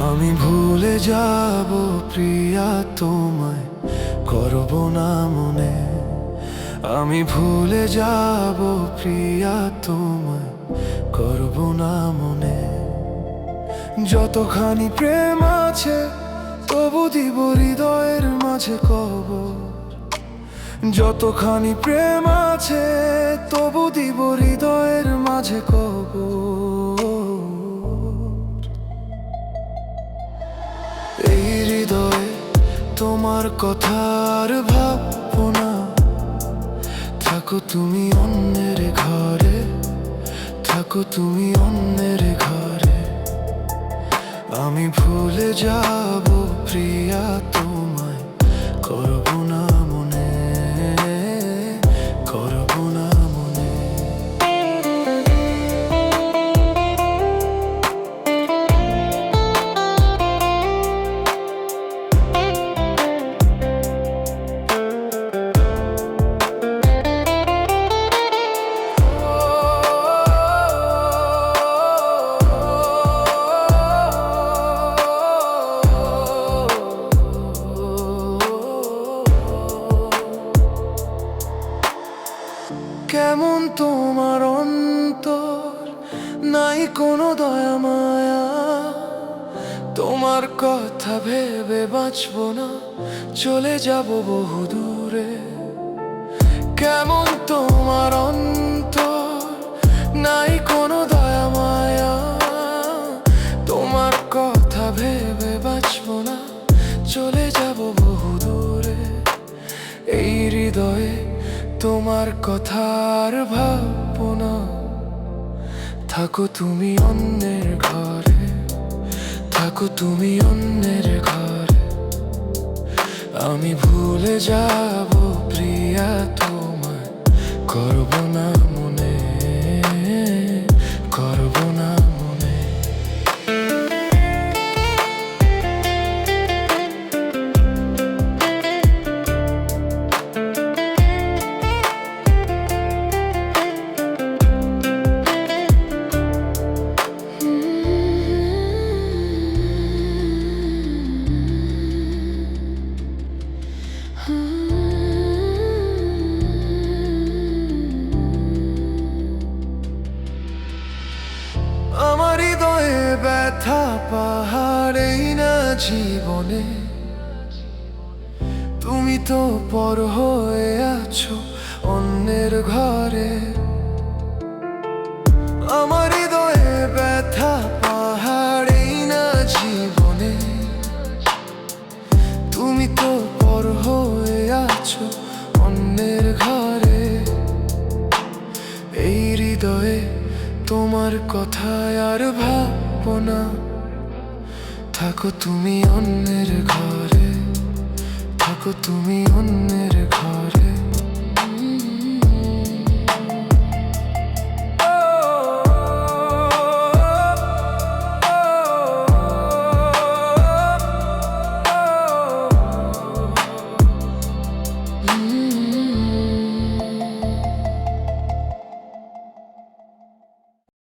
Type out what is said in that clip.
আমি ভুলে যাব প্রিয়া তোমায়, করব না মনে। আমি ভুলে যাব প্রিয়া তোমায়, করব না মনে। যতখানি প্রেম আছে তবু দিব হৃদয়ের মাঝে কবর। যতখানি প্রেম আছে তবু দিব হৃদয়ের মাঝে কবর। এই হৃদয়ে তোমার কথার ভাববো না, থাকো তুমি অন্যের ঘরে, থাকো তুমি অন্যের ঘরে। আমি ভুলে যাব প্রিয়া তোমায়, করব না মনে, করব না মনে। কেমন তোমার অন্তর, নাই কোনো দয়া মায়া। তোমার কথা ভেবে বাঁচবো না, চলে যাব বহু দূরে। কেমন তোমার অন্তর, নাই কোনো দয়া মায়া। তোমার কথা ভেবে বাঁচবো না, চলে যাব বহু দূরে। এই হৃদয়ে তোমার কথা আর ভাববো না, থাকো তুমি অন্যের ঘরে, থাকো তুমি অন্যের ঘরে। আমি ভুলে যাব প্রিয়া তোমায়, করব না মনে, করব না মনে। আমার হৃদয়ে ব্যথা পাহাড়েই না জীবনে, তুমি তো পর হয়ে আছো অন্যের ঘরে। আমার হৃদয়ে ব্যথা পাহাড়েই না জীবনে, তুমি তো পর হয়ে আছো অন্যের ঘরে। এই হৃদয়ে তোমার কথায় আর ভাববো না, থাকো তুমি অন্যের ঘরে, থাকো তুমি অন্যের ঘরে।